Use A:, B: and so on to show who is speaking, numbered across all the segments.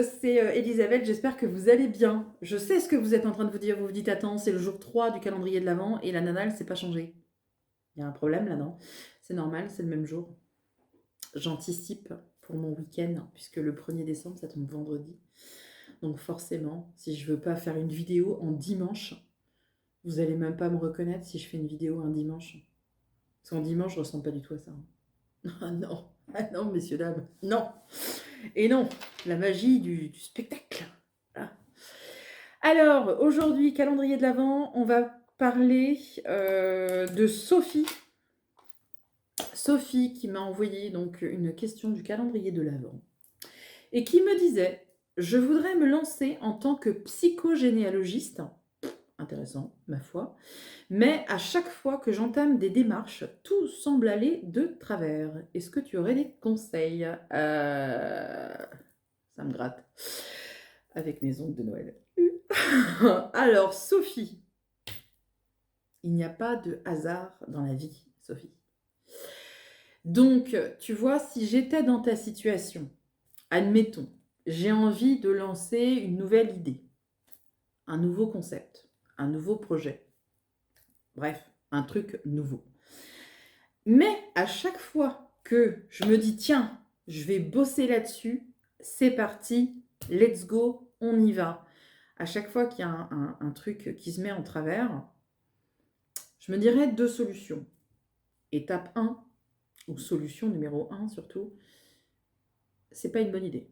A: c'est Elisabeth, j'espère que vous allez bien. Je sais ce que vous êtes en train de vous dire. Vous vous dites, attends, c'est le jour 3 du calendrier de l'Avent et la nana, elle s'est pas changée. Il y a un problème là, non? C'est normal, c'est le même jour. J'anticipe pour mon week-end, puisque le 1er décembre, ça tombe vendredi. Donc forcément, si je veux pas faire une vidéo en dimanche, vous allez même pas me reconnaître si je fais une vidéo un dimanche. Parce qu'en dimanche, je ressemble pas du tout à ça. Ah non, messieurs, dames, non. Et non, la magie du spectacle. Voilà. Alors, aujourd'hui, calendrier de l'Avent, on va parler de Sophie. Sophie qui m'a envoyé donc une question du calendrier de l'Avent et qui me disait « Je voudrais me lancer en tant que psychogénéalogiste ». Intéressant, ma foi. Mais à chaque fois que j'entame des démarches, tout semble aller de travers. Est-ce que tu aurais des conseils? Ça me gratte. Avec mes ongles de Noël. Alors, Sophie. Il n'y a pas de hasard dans la vie, Sophie. Donc, tu vois, si j'étais dans ta situation, admettons, j'ai envie de lancer une nouvelle idée, un nouveau concept, un nouveau projet. Bref, un truc nouveau. Mais à chaque fois que je me dis, tiens, je vais bosser là-dessus, c'est parti, let's go, on y va. À chaque fois qu'il y a un truc qui se met en travers, je me dirais 2 solutions. Étape 1, ou solution numéro 1 surtout, c'est pas une bonne idée.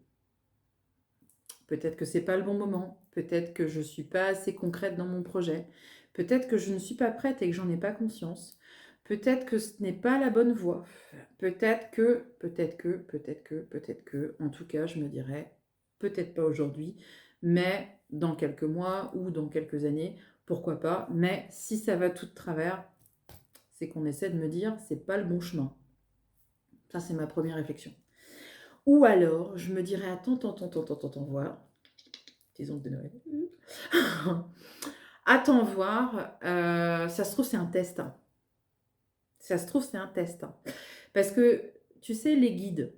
A: Peut-être que c'est pas le bon moment, peut-être que je suis pas assez concrète dans mon projet, peut-être que je ne suis pas prête et que j'en ai pas conscience, peut-être que ce n'est pas la bonne voie, peut-être que, en tout cas, je me dirais, peut-être pas aujourd'hui, mais dans quelques mois ou dans quelques années, pourquoi pas, mais si ça va tout de travers, c'est qu'on essaie de me dire, c'est pas le bon chemin. Ça, c'est ma première réflexion. Ou alors, je me dirais, attends, voir. Tes ongles de Noël. Attends voir. Ça se trouve, c'est un test. Ça se trouve, c'est un test. Parce que, tu sais, les guides,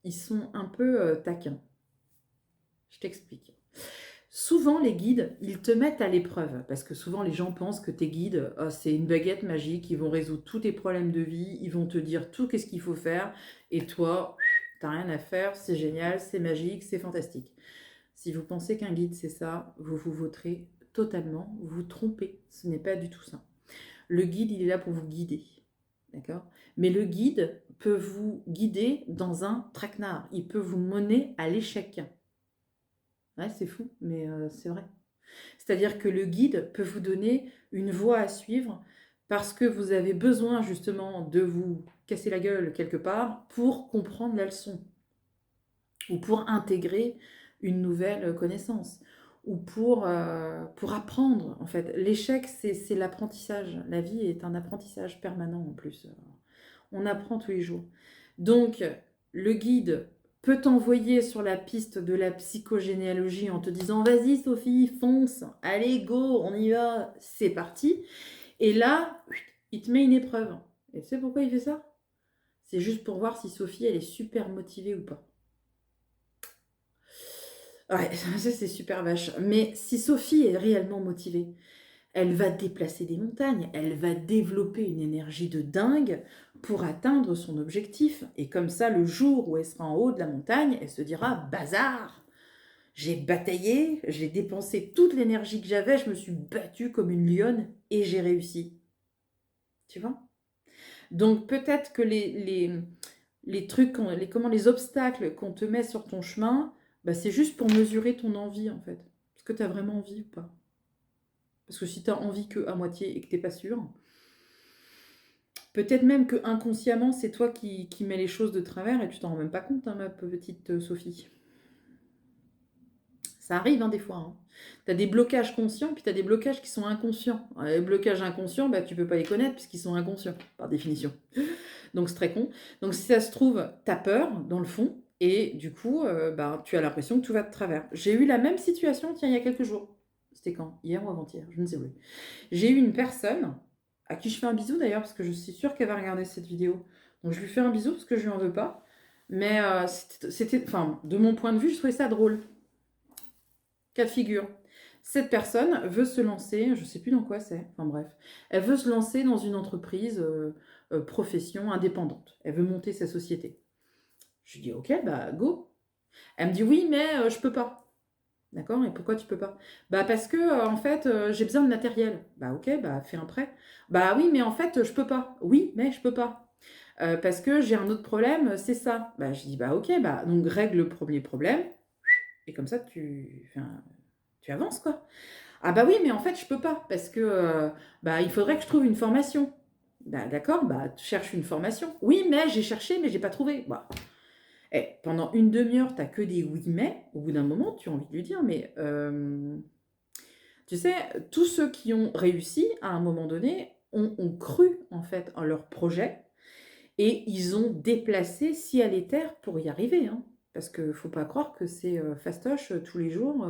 A: ils sont un peu taquins. Je t'explique. Souvent, les guides, ils te mettent à l'épreuve. Parce que souvent, les gens pensent que tes guides, c'est une baguette magique. Ils vont résoudre tous tes problèmes de vie. Ils vont te dire tout qu'est-ce qu'il faut faire. Et toi, t'as rien à faire. C'est génial, c'est magique, c'est fantastique. Si vous pensez qu'un guide, c'est ça, vous vous vautrez totalement, vous vous trompez. Ce n'est pas du tout ça. Le guide, il est là pour vous guider. D'accord? Mais le guide peut vous guider dans un traquenard. Il peut vous mener à l'échec. Ouais, c'est fou, mais c'est vrai. C'est-à-dire que le guide peut vous donner une voie à suivre parce que vous avez besoin justement de vous casser la gueule quelque part pour comprendre la leçon ou pour intégrer une nouvelle connaissance ou pour apprendre en fait. L'échec, c'est l'apprentissage. La vie est un apprentissage permanent en plus. On apprend tous les jours. Donc, le guide peut t'envoyer sur la piste de la psychogénéalogie en te disant « Vas-y Sophie, fonce, allez, go, on y va, c'est parti ». Et là, il te met une épreuve. Et tu sais pourquoi il fait ça? C'est juste pour voir si Sophie, elle est super motivée ou pas. Ouais, ça c'est super vache. Mais si Sophie est réellement motivée, elle va déplacer des montagnes, elle va développer une énergie de dingue pour atteindre son objectif. Et comme ça, le jour où elle sera en haut de la montagne, elle se dira « Bazar, j'ai bataillé, j'ai dépensé toute l'énergie que j'avais, je me suis battue comme une lionne et j'ai réussi. » Tu vois? Donc peut-être que les trucs, les obstacles qu'on te met sur ton chemin, bah, c'est juste pour mesurer ton envie en fait. Est-ce que tu as vraiment envie ou pas? Parce que si tu as envie que à moitié et que tu n'es pas sûr, peut-être même que inconsciemment, c'est toi qui mets les choses de travers et tu t'en rends même pas compte, hein, ma petite Sophie. Ça arrive hein, des fois. Hein. Tu as des blocages conscients, puis tu as des blocages qui sont inconscients. Les blocages inconscients, bah, tu peux pas les connaître puisqu'ils sont inconscients, par définition. Donc c'est très con. Donc si ça se trouve, tu as peur dans le fond, et du coup, bah, tu as l'impression que tout va de travers. J'ai eu la même situation, tiens, il y a quelques jours. C'était quand? Hier ou avant-hier? Je ne sais plus. J'ai eu une personne, à qui je fais un bisou d'ailleurs, parce que je suis sûre qu'elle va regarder cette vidéo. Donc je lui fais un bisou parce que je lui en veux pas. Mais enfin, de mon point de vue, je trouvais ça drôle. Cas de figure. Cette personne veut se lancer, je ne sais plus dans quoi c'est, enfin bref, elle veut se lancer dans une entreprise, profession indépendante. Elle veut monter sa société. Je lui dis, ok, bah go. Elle me dit, oui, mais je peux pas. D'accord, et pourquoi tu peux pas? Bah parce que en fait, j'ai besoin de matériel. Bah ok, bah fais un prêt. Bah oui, mais en fait, je peux pas. Oui, mais je peux pas. Parce que j'ai un autre problème, c'est ça. Bah je dis, bah ok, bah donc règle le premier problème, et comme ça enfin, tu avances quoi. Ah bah oui, mais en fait, je peux pas, parce que bah, il faudrait que je trouve une formation. Bah, d'accord, bah tu cherches une formation. Oui, mais j'ai cherché, mais j'ai pas trouvé. Bah, pendant une demi-heure, t'as que des oui, mais. Au bout d'un moment, tu as envie de lui dire, mais tu sais, tous ceux qui ont réussi à un moment donné ont cru en fait en leur projet et ils ont déplacé ciel et terre pour y arriver, hein. Parce qu'il ne faut pas croire que c'est fastoche tous les jours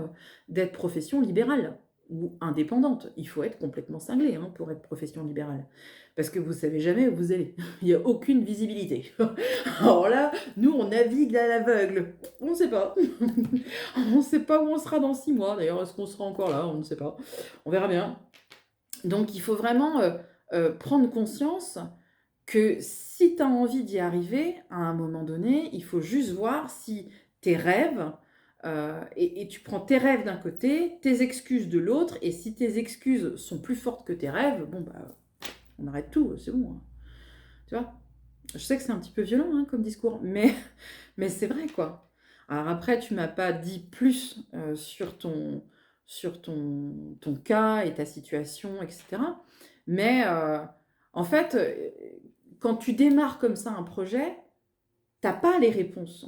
A: d'être profession libérale ou indépendante. Il faut être complètement cinglé hein, pour être profession libérale. Parce que vous ne savez jamais où vous allez. Il n'y a aucune visibilité. Alors là, nous, on navigue à l'aveugle. On ne sait pas. On ne sait pas où on sera dans 6 mois. D'ailleurs, est-ce qu'on sera encore là? On ne sait pas. On verra bien. Donc, il faut vraiment prendre conscience que si tu as envie d'y arriver, à un moment donné, il faut juste voir si tes rêves, et tu prends tes rêves d'un côté, tes excuses de l'autre, et si tes excuses sont plus fortes que tes rêves, bon, bah, on arrête tout, c'est bon, hein. Tu vois? Je sais que c'est un petit peu violent hein, comme discours, mais c'est vrai, quoi. Alors après, tu m'as pas dit plus sur ton cas et ta situation, etc. Mais en fait, quand tu démarres comme ça un projet, t'as pas les réponses.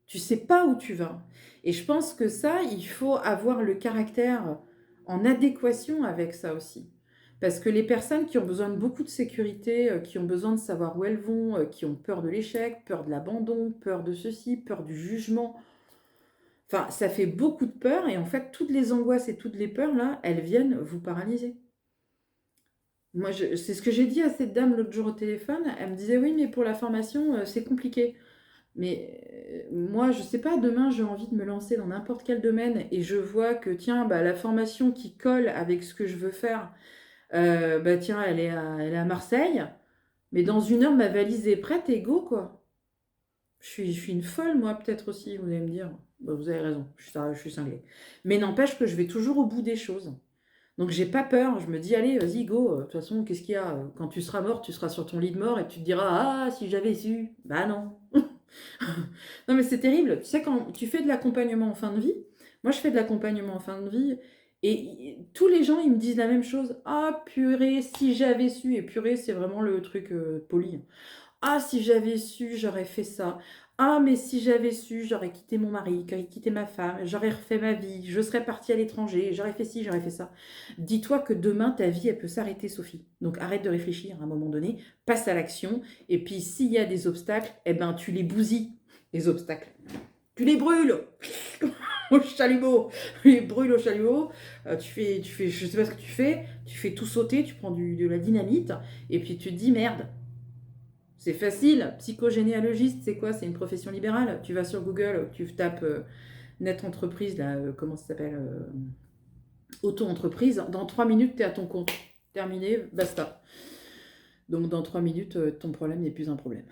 A: Tu sais pas où tu vas. Et je pense que ça, il faut avoir le caractère en adéquation avec ça aussi. Parce que les personnes qui ont besoin de beaucoup de sécurité, qui ont besoin de savoir où elles vont, qui ont peur de l'échec, peur de l'abandon, peur de ceci, peur du jugement, enfin, ça fait beaucoup de peur et en fait, toutes les angoisses et toutes les peurs, là, elles viennent vous paralyser. Moi, c'est ce que j'ai dit à cette dame l'autre jour au téléphone. Elle me disait, oui, mais pour la formation, c'est compliqué. Mais moi, je sais pas, demain, j'ai envie de me lancer dans n'importe quel domaine et je vois que, tiens, bah, la formation qui colle avec ce que je veux faire, bah, tiens, elle est à Marseille. Mais dans 1 heure, ma valise est prête et go, quoi. Je suis une folle, moi, peut-être aussi, vous allez me dire. Bah, vous avez raison, je suis cinglée. Mais n'empêche que je vais toujours au bout des choses. Donc j'ai pas peur, je me dis allez, vas-y, go, de toute façon, qu'est-ce qu'il y a? Quand tu seras mort, tu seras sur ton lit de mort et tu te diras ah, si j'avais su. Bah non. Non mais c'est terrible. Tu sais, quand tu fais de l'accompagnement en fin de vie, moi je fais de l'accompagnement en fin de vie et tous les gens ils me disent la même chose. Ah purée, si j'avais su. Et purée, c'est vraiment le truc poli. Ah, si j'avais su, j'aurais fait ça. Ah, mais si j'avais su, j'aurais quitté mon mari, j'aurais quitté ma femme, j'aurais refait ma vie, je serais partie à l'étranger, j'aurais fait ci, j'aurais fait ça. Dis-toi que demain, ta vie, elle peut s'arrêter, Sophie. Donc arrête de réfléchir à un moment donné, passe à l'action, et puis s'il y a des obstacles, eh ben tu les bousilles, les obstacles. Tu les brûles au chalumeau. Tu les brûles au chalumeau. Tu fais, je sais pas ce que tu fais tout sauter, tu prends de la dynamite, et puis tu te dis merde. C'est facile, psychogénéalogiste, c'est quoi? C'est une profession libérale. Tu vas sur Google, tu tapes net entreprise, là, comment ça s'appelle? Auto-entreprise. Dans 3 minutes, tu es à ton compte. Terminé, basta. Donc dans 3 minutes, ton problème n'est plus un problème.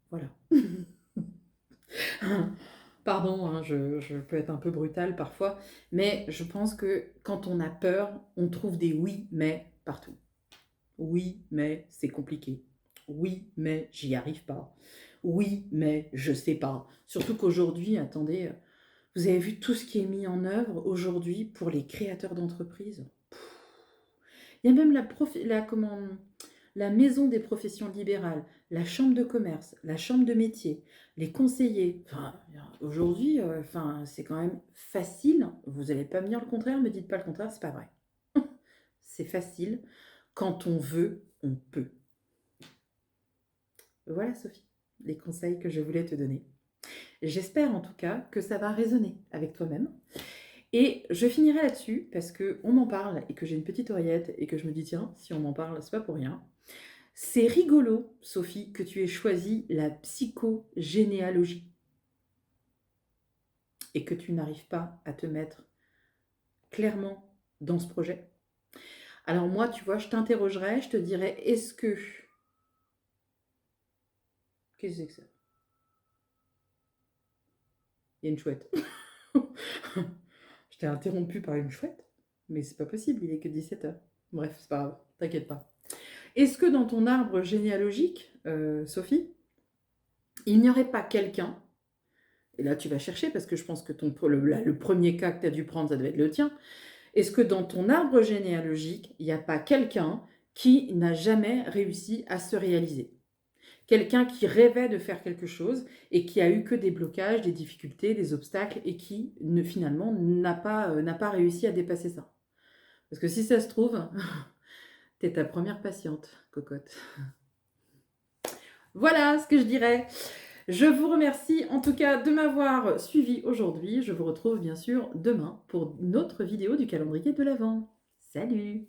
A: Voilà. Pardon, hein, je peux être un peu brutale parfois, mais je pense que quand on a peur, on trouve des oui, mais partout. Oui, mais c'est compliqué. Oui, mais j'y arrive pas. Oui, mais je sais pas. Surtout qu'aujourd'hui, attendez, vous avez vu tout ce qui est mis en œuvre aujourd'hui pour les créateurs d'entreprises. Il y a même la maison des professions libérales, la chambre de commerce, la chambre de métier, les conseillers. Enfin, aujourd'hui, enfin, c'est quand même facile. Vous n'allez pas me dire le contraire, me dites pas le contraire, c'est pas vrai. C'est facile. Quand on veut, on peut. Voilà, Sophie, les conseils que je voulais te donner. J'espère en tout cas que ça va résonner avec toi-même. Et je finirai là-dessus parce qu'on m'en parle et que j'ai une petite oreillette et que je me dis tiens, si on m'en parle, c'est pas pour rien. C'est rigolo, Sophie, que tu aies choisi la psychogénéalogie et que tu n'arrives pas à te mettre clairement dans ce projet. Alors moi, tu vois, je t'interrogerais, je te dirais, est-ce que... Qu'est-ce que c'est que ça? Il y a une chouette. Je t'ai interrompu par une chouette, mais c'est pas possible, il est que 17h. Bref, c'est pas grave, t'inquiète pas. Est-ce que dans ton arbre généalogique, Sophie, il n'y aurait pas quelqu'un, et là tu vas chercher parce que je pense que le premier cas que tu as dû prendre, ça devait être le tien, est-ce que dans ton arbre généalogique, il n'y a pas quelqu'un qui n'a jamais réussi à se réaliser? Quelqu'un qui rêvait de faire quelque chose et qui a eu que des blocages, des difficultés, des obstacles et qui finalement n'a pas réussi à dépasser ça. Parce que si ça se trouve, t'es ta première patiente, cocotte. Voilà ce que je dirais. Je vous remercie en tout cas de m'avoir suivi aujourd'hui. Je vous retrouve bien sûr demain pour une autre vidéo du calendrier de l'Avent. Salut!